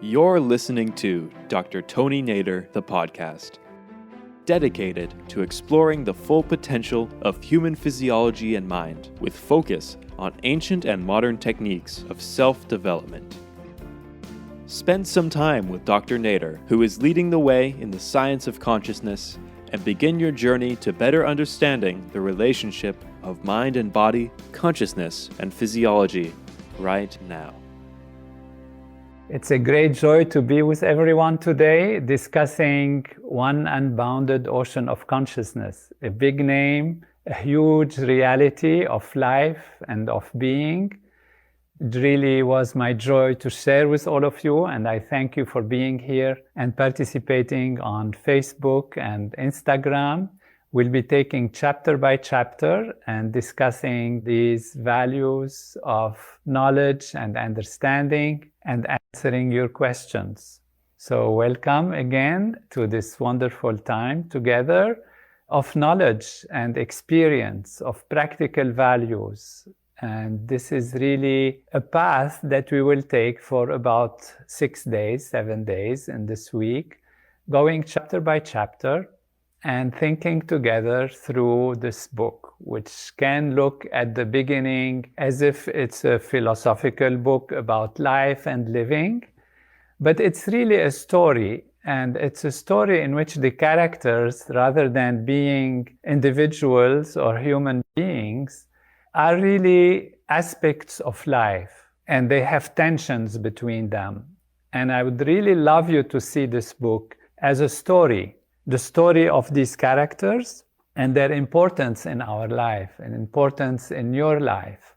You're listening to Dr. Tony Nader, the podcast, dedicated to exploring the full potential of human physiology and mind, with focus on ancient and modern techniques of self-development. Spend some time with Dr. Nader, who is leading the way in the science of consciousness, and begin your journey to better understanding the relationship of mind and body, consciousness, and physiology right now. It's a great joy to be with everyone today discussing one unbounded ocean of consciousness, a big name, a huge reality of life and of being. It really was my joy to share with all of you, and I thank you for being here and participating on Facebook and Instagram. We'll be taking chapter by chapter and discussing these values of knowledge and understanding and answering your questions. So welcome again to this wonderful time together of knowledge and experience, of practical values. And this is really a path that we will take for about 7 days in this week, going chapter by chapter and thinking together through this book, which can look at the beginning as if it's a philosophical book about life and living, but it's really a story, and it's a story in which the characters, rather than being individuals or human beings, are really aspects of life, and they have tensions between them. And I would really love you to see this book as a story, the story of these characters and their importance in our life and importance in your life.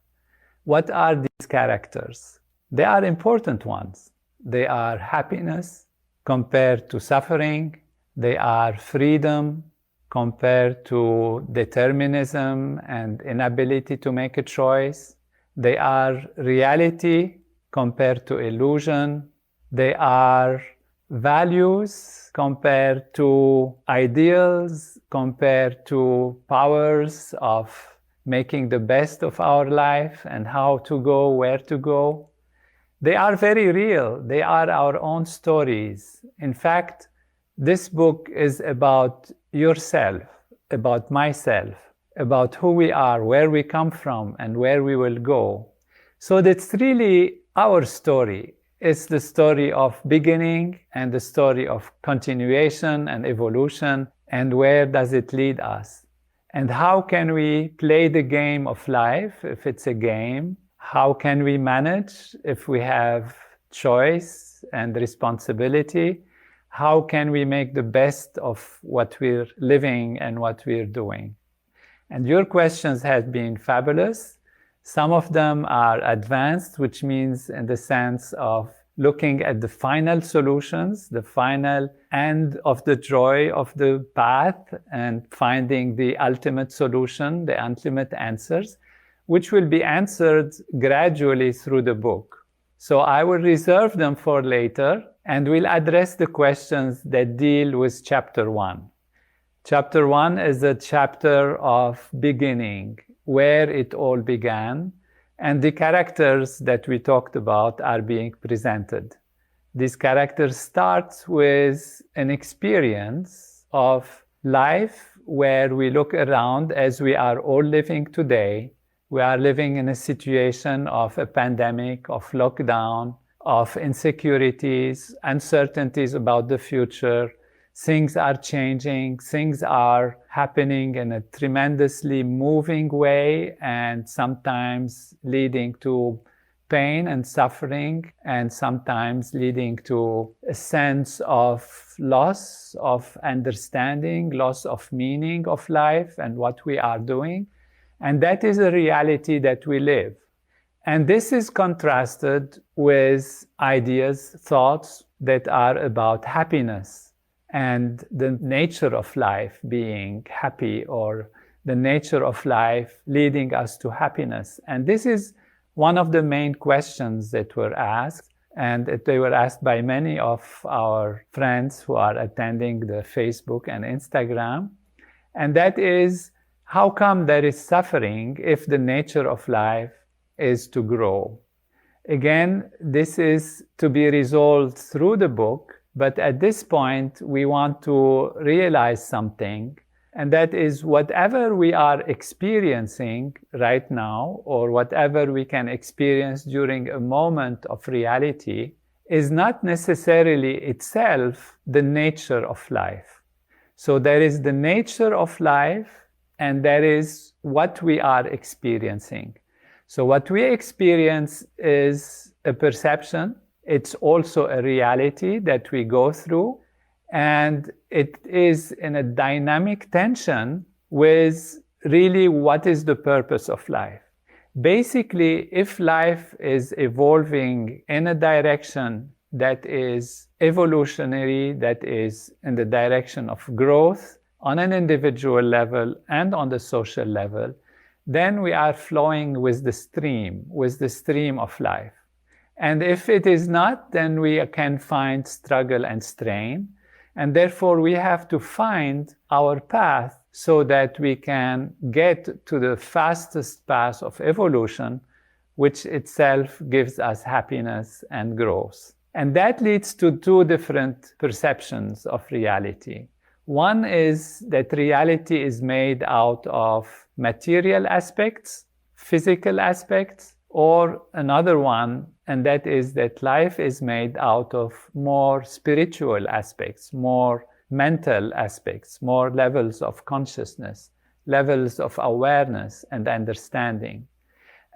What are these characters? They are important ones. They are happiness compared to suffering. They are freedom compared to determinism and inability to make a choice. They are reality compared to illusion. They are values compared to ideals, compared to powers of making the best of our life and how to go, where to go. They are very real. They are our own stories. In fact, this book is about yourself, about myself, about who we are, where we come from, and where we will go. So that's really our story. It's the story of beginning and the story of continuation and evolution, and where does it lead us? And how can we play the game of life if it's a game? How can we manage if we have choice and responsibility? How can we make the best of what we're living and what we're doing? And your questions have been fabulous. Some of them are advanced, which means in the sense of looking at the final solutions, the final end of the joy of the path, and finding the ultimate solution, the ultimate answers, which will be answered gradually through the book. So I will reserve them for later, and we'll address the questions that deal with chapter 1. Chapter 1 is a chapter of beginning, where it all began, and the characters that we talked about are being presented. These characters start with an experience of life where we look around as we are all living today. We are living in a situation of a pandemic, of lockdown, of insecurities, uncertainties about the future. Things are changing, things are happening in a tremendously moving way, and sometimes leading to pain and suffering, and sometimes leading to a sense of loss of understanding, loss of meaning of life and what we are doing. And that is a reality that we live. And this is contrasted with ideas, thoughts that are about happiness and the nature of life being happy, or the nature of life leading us to happiness. And this is one of the main questions that were asked, and they were asked by many of our friends who are attending the Facebook and Instagram. And that is, how come there is suffering if the nature of life is to grow? Again, this is to be resolved through the book, but at this point, we want to realize something, and that is whatever we are experiencing right now, or whatever we can experience during a moment of reality, is not necessarily itself the nature of life. So there is the nature of life, and there is what we are experiencing. So what we experience is a perception. It's also a reality that we go through, and it is in a dynamic tension with really what is the purpose of life. Basically, if life is evolving in a direction that is evolutionary, that is in the direction of growth on an individual level and on the social level, then we are flowing with the stream of life. And if it is not, then we can find struggle and strain. And therefore, we have to find our path so that we can get to the fastest path of evolution, which itself gives us happiness and growth. And that leads to two different perceptions of reality. One is that reality is made out of material aspects, physical aspects, or another one, and that is that life is made out of more spiritual aspects, more mental aspects, more levels of consciousness, levels of awareness and understanding.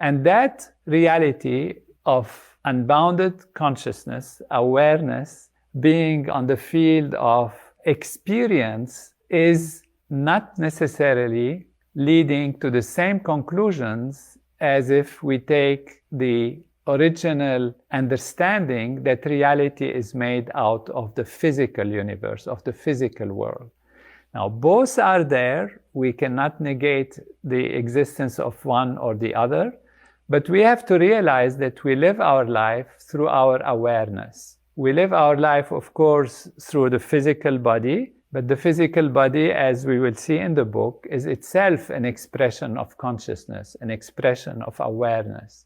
And that reality of unbounded consciousness, awareness, being on the field of experience is not necessarily leading to the same conclusions as if we take the original understanding that reality is made out of the physical universe, of the physical world. Now, both are there. We cannot negate the existence of one or the other, but we have to realize that we live our life through our awareness. We live our life, of course, through the physical body, but the physical body, as we will see in the book, is itself an expression of consciousness, an expression of awareness.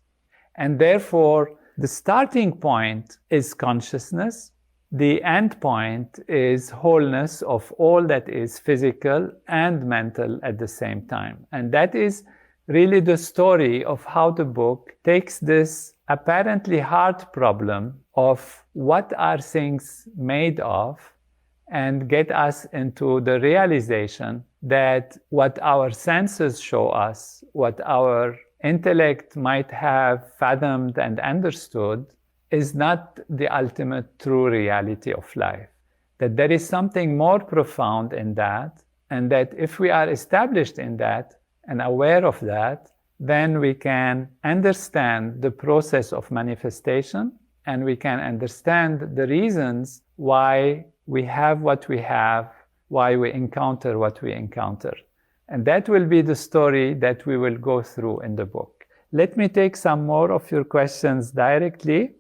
And therefore, the starting point is consciousness. The end point is wholeness of all that is physical and mental at the same time. And that is really the story of how the book takes this apparently hard problem of what are things made of and get us into the realization that what our senses show us, what our intellect might have fathomed and understood, is not the ultimate true reality of life. That there is something more profound in that, and that if we are established in that and aware of that, then we can understand the process of manifestation, and we can understand the reasons why we have what we have, why we encounter what we encounter. And that will be the story that we will go through in the book. Let me take some more of your questions directly.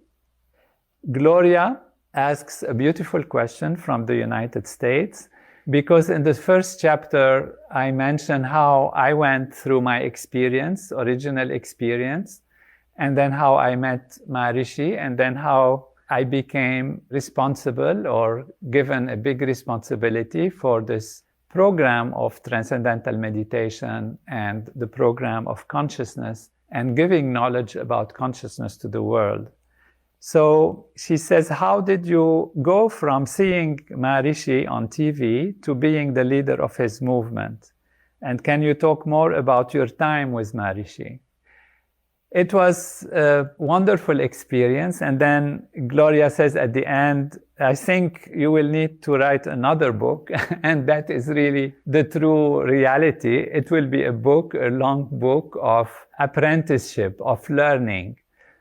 Gloria asks a beautiful question from the United States, because in the first chapter, I mentioned how I went through my experience, original experience, and then how I met Maharishi, and then how I became responsible or given a big responsibility for this program of transcendental meditation and the program of consciousness and giving knowledge about consciousness to the world. So she says, how did you go from seeing Maharishi on TV to being the leader of his movement? And can you talk more about your time with Maharishi? It was a wonderful experience. And then Gloria says at the end, I think you will need to write another book. And that is really the true reality. It will be a book, a long book of apprenticeship, of learning.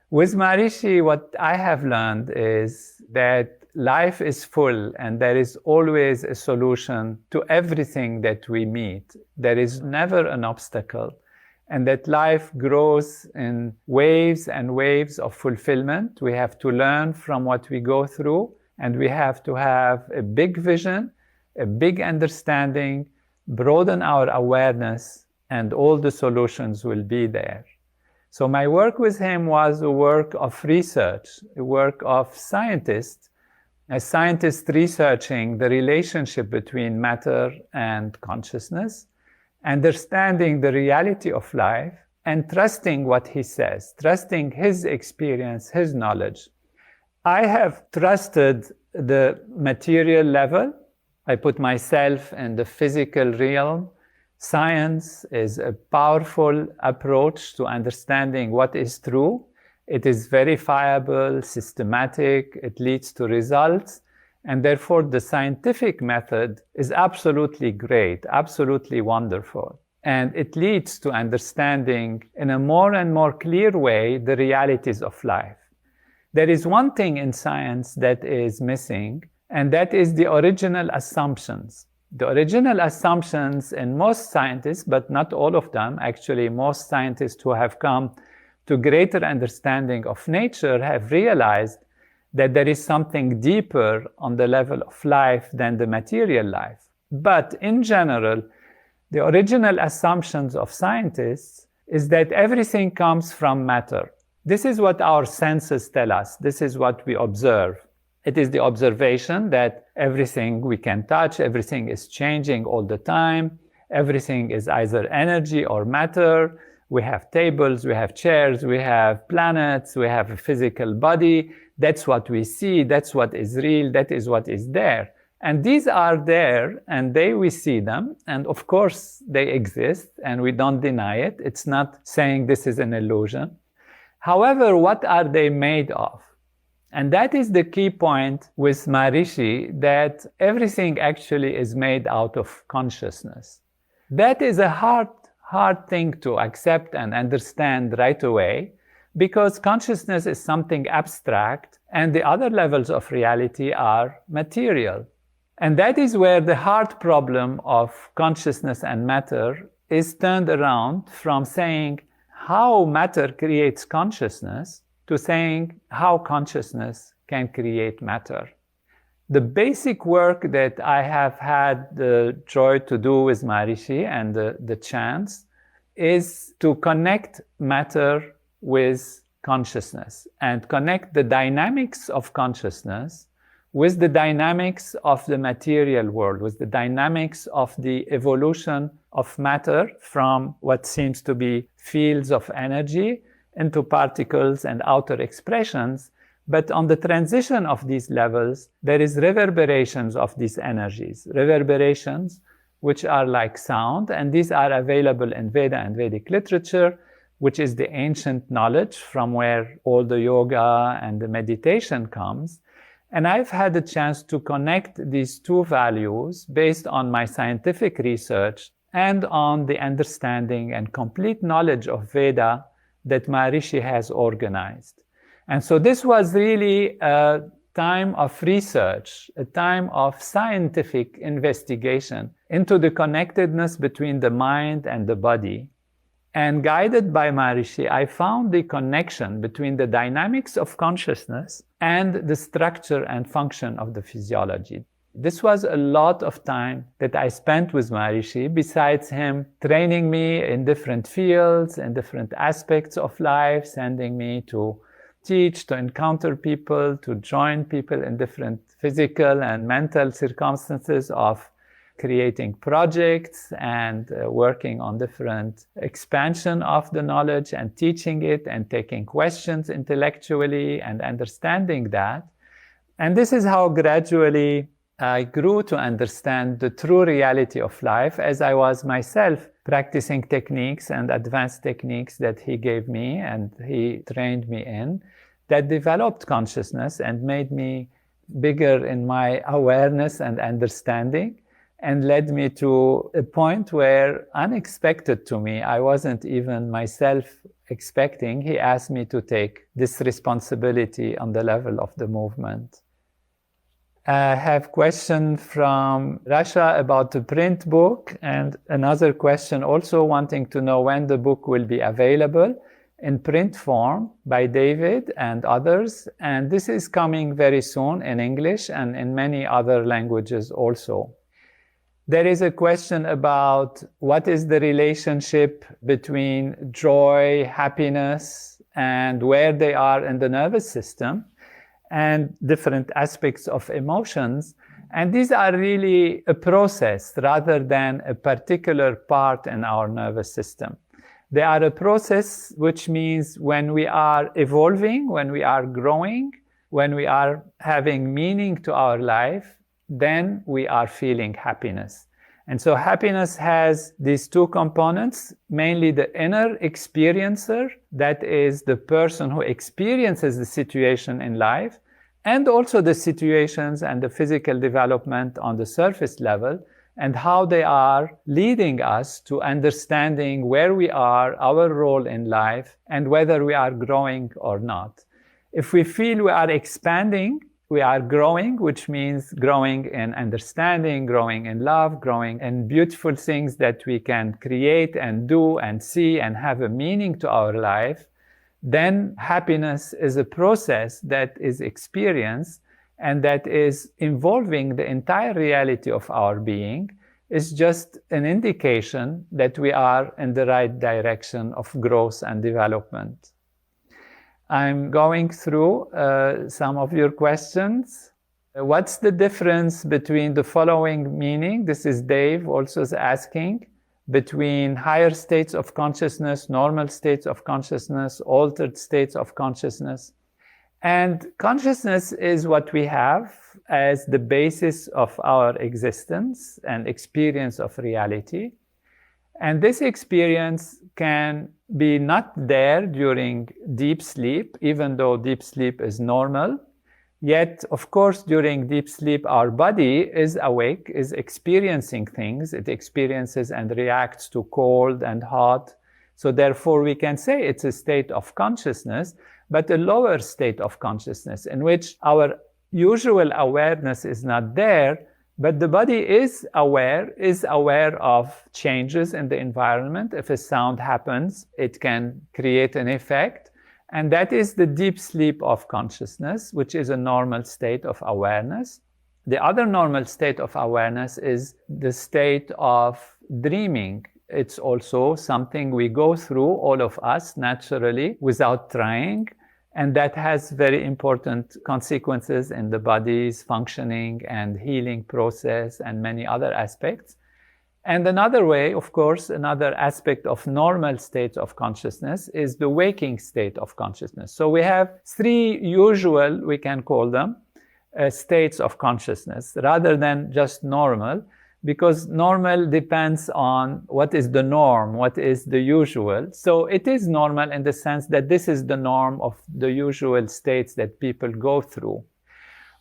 With Maharishi, what I have learned is that life is full and there is always a solution to everything that we meet. There is never an obstacle. And that life grows in waves and waves of fulfillment. We have to learn from what we go through, and we have to have a big vision, a big understanding, broaden our awareness, and all the solutions will be there. So my work with him was a work of research, a work of scientists, a scientist researching the relationship between matter and consciousness, understanding the reality of life, and trusting what he says, trusting his experience, his knowledge. I have trusted the material level. I put myself in the physical realm. Science is a powerful approach to understanding what is true. It is verifiable, systematic, it leads to results, and therefore the scientific method is absolutely great, absolutely wonderful. And it leads to understanding in a more and more clear way the realities of life. There is one thing in science that is missing, and that is the original assumptions. The original assumptions in most scientists, but not all of them, actually most scientists who have come to greater understanding of nature have realized that there is something deeper on the level of life than the material life. But in general, the original assumptions of scientists is that everything comes from matter. This is what our senses tell us. This is what we observe. It is the observation that everything we can touch, everything is changing all the time. Everything is either energy or matter. We have tables, we have chairs, we have planets, we have a physical body. That's what we see, that's what is real, that is what is there. And these are there, and we see them, and of course they exist, and we don't deny it. It's not saying this is an illusion. However, what are they made of? And that is the key point with Maharishi, that everything actually is made out of consciousness. That is a hard thing to accept and understand right away, because consciousness is something abstract, and the other levels of reality are material. And that is where the hard problem of consciousness and matter is turned around from saying how matter creates consciousness to saying how consciousness can create matter. The basic work that I have had the joy to do with Maharishi and the chance is to connect matter with consciousness and connect the dynamics of consciousness with the dynamics of the material world, with the dynamics of the evolution of matter from what seems to be fields of energy into particles and outer expressions. But on the transition of these levels, there is reverberations of these energies, reverberations which are like sound, and these are available in Veda and Vedic literature, which is the ancient knowledge from where all the yoga and the meditation comes. And I've had a chance to connect these two values based on my scientific research and on the understanding and complete knowledge of Veda that Maharishi has organized. And so this was really a time of research, a time of scientific investigation into the connectedness between the mind and the body. And guided by Maharishi, I found the connection between the dynamics of consciousness and the structure and function of the physiology. This was a lot of time that I spent with Maharishi, besides him training me in different fields, in different aspects of life, sending me to teach, to encounter people, to join people in different physical and mental circumstances of creating projects and working on different expansion of the knowledge and teaching it and taking questions intellectually and understanding that. And this is how gradually I grew to understand the true reality of life as I was myself practicing techniques and advanced techniques that he gave me and he trained me in that developed consciousness and made me bigger in my awareness and understanding, and led me to a point where, unexpected to me, I wasn't even myself expecting, he asked me to take this responsibility on the level of the movement. I have a question from Rasha about the print book, and another question also wanting to know when the book will be available in print form by David and others. And this is coming very soon in English and in many other languages also. There is a question about what is the relationship between joy, happiness, and where they are in the nervous system, and different aspects of emotions. And these are really a process rather than a particular part in our nervous system. They are a process, which means when we are evolving, when we are growing, when we are having meaning to our life, then we are feeling happiness. And so happiness has these two components, mainly the inner experiencer, that is the person who experiences the situation in life, and also the situations and the physical development on the surface level, and how they are leading us to understanding where we are, our role in life, and whether we are growing or not. If we feel we are expanding, we are growing, which means growing in understanding, growing in love, growing in beautiful things that we can create and do and see and have a meaning to our life, then happiness is a process that is experienced and that is involving the entire reality of our being. Is just an indication that we are in the right direction of growth and development. I'm going through some of your questions. What's the difference between the following meaning? This is Dave also is asking, between higher states of consciousness, normal states of consciousness, altered states of consciousness. And consciousness is what we have as the basis of our existence and experience of reality. And this experience can be not there during deep sleep, even though deep sleep is normal. Yet, of course, during deep sleep, our body is awake, is experiencing things. It experiences and reacts to cold and hot. So therefore, we can say it's a state of consciousness, but a lower state of consciousness in which our usual awareness is not there, but the body is aware of changes in the environment. If a sound happens, it can create an effect. And that is the deep sleep of consciousness, which is a normal state of awareness. The other normal state of awareness is the state of dreaming. It's also something we go through, all of us, naturally, without trying. And that has very important consequences in the body's functioning and healing process and many other aspects. And another way, of course, another aspect of normal states of consciousness is the waking state of consciousness. So we have three usual, we can call them, states of consciousness rather than just normal, because normal depends on what is the norm, what is the usual. So it is normal in the sense that this is the norm of the usual states that people go through.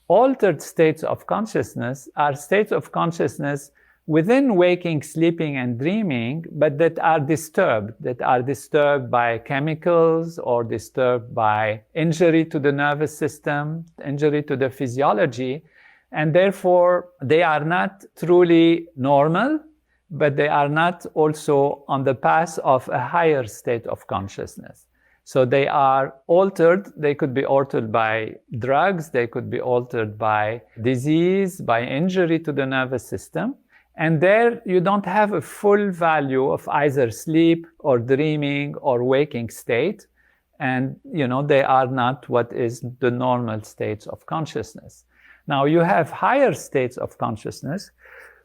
Altered states of consciousness are states of consciousness within waking, sleeping, and dreaming, but that are disturbed by chemicals or disturbed by injury to the nervous system, injury to the physiology. And therefore, they are not truly normal, but they are not also on the path of a higher state of consciousness. So they are altered. They could be altered by drugs. They could be altered by disease, by injury to the nervous system. And there you don't have a full value of either sleep or dreaming or waking state. And, they are not what is the normal states of consciousness. Now, you have higher states of consciousness,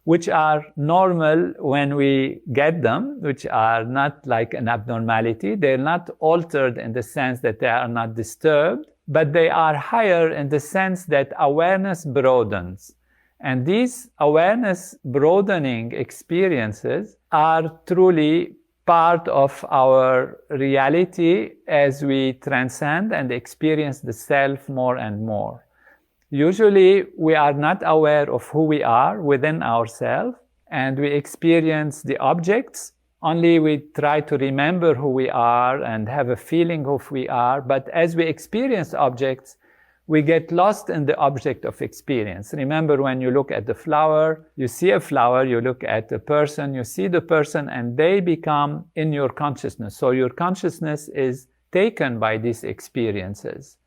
which are normal when we get them, which are not like an abnormality. They're not altered in the sense that they are not disturbed, but they are higher in the sense that awareness broadens. And these awareness broadening experiences are truly part of our reality as we transcend and experience the self more and more. Usually, we are not aware of who we are within ourselves, and we experience the objects. Only we try to remember who we are and have a feeling of who we are. But as we experience objects, we get lost in the object of experience. Remember, when you look at the flower, you see a flower, you look at the person, you see the person, and they become in your consciousness. So your consciousness is taken by these experiences.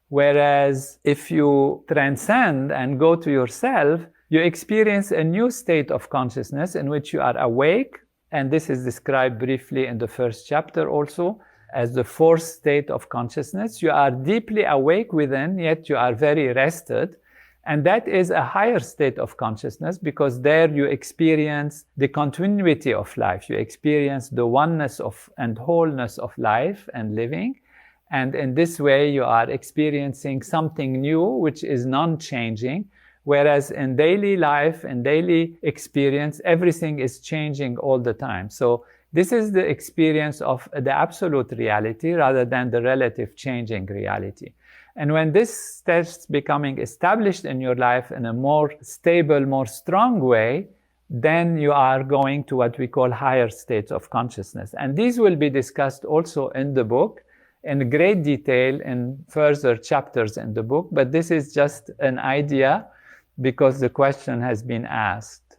Whereas if you transcend and go to yourself, you experience a new state of consciousness in which you are awake, and this is described briefly in the first chapter also as the fourth state of consciousness. You are deeply awake within, yet you are very rested. And that is a higher state of consciousness because there you experience the continuity of life. You experience the oneness of and wholeness of life and living. And in this way, you are experiencing something new, which is non-changing. Whereas in daily life, in daily experience, everything is changing all the time. So this is the experience of the absolute reality rather than the relative changing reality. And when this starts becoming established in your life in a more stable, more strong way, then you are going to what we call higher states of consciousness. And these will be discussed also in the book in great detail in further chapters in the book. But this is just an idea because the question has been asked.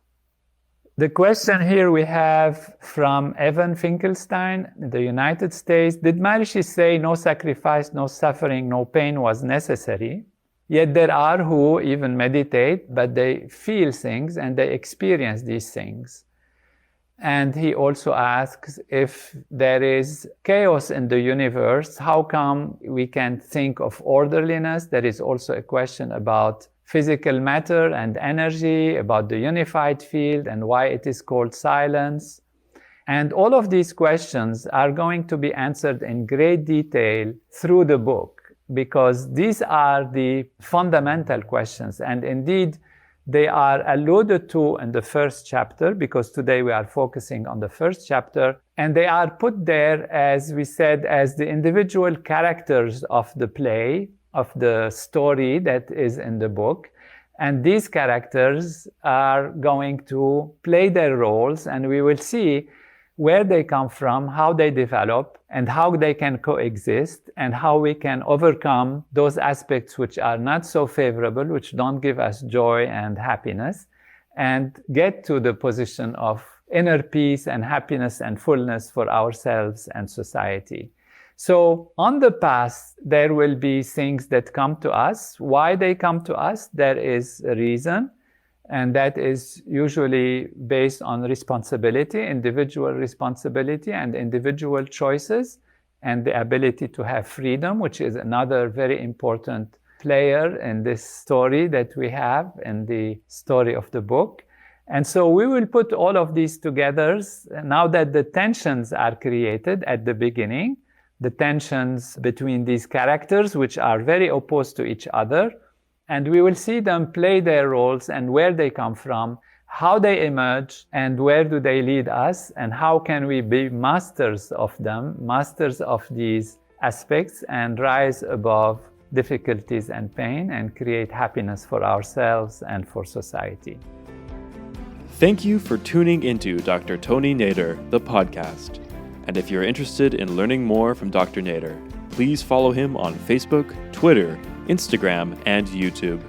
The question here we have from Evan Finkelstein in the United States. Did Maharishi say no sacrifice, no suffering, no pain was necessary? Yet there are who even meditate, but they feel things and they experience these things. And he also asks if there is chaos in the universe, how come we can think of orderliness? There is also a question about physical matter and energy, about the unified field and why it is called silence. And all of these questions are going to be answered in great detail through the book because these are the fundamental questions. And indeed, they are alluded to in the first chapter because today we are focusing on the first chapter. And they are put there, as we said, as the individual characters of the play, of the story that is in the book. And these characters are going to play their roles, and we will see where they come from, how they develop, and how they can coexist, and how we can overcome those aspects which are not so favorable, which don't give us joy and happiness, and get to the position of inner peace and happiness and fullness for ourselves and society. So on the path, there will be things that come to us. Why they come to us, there is a reason. And that is usually based on responsibility, individual responsibility and individual choices, and the ability to have freedom, which is another very important player in this story that we have in the story of the book. And so we will put all of these together now that the tensions are created at the beginning, the tensions between these characters, which are very opposed to each other. And we will see them play their roles and where they come from, how they emerge, and where do they lead us, and how can we be masters of them, masters of these aspects, and rise above difficulties and pain and create happiness for ourselves and for society. Thank you for tuning into Dr. Tony Nader, the podcast. And if you're interested in learning more from Dr. Nader, please follow him on Facebook, Twitter, Instagram, and YouTube.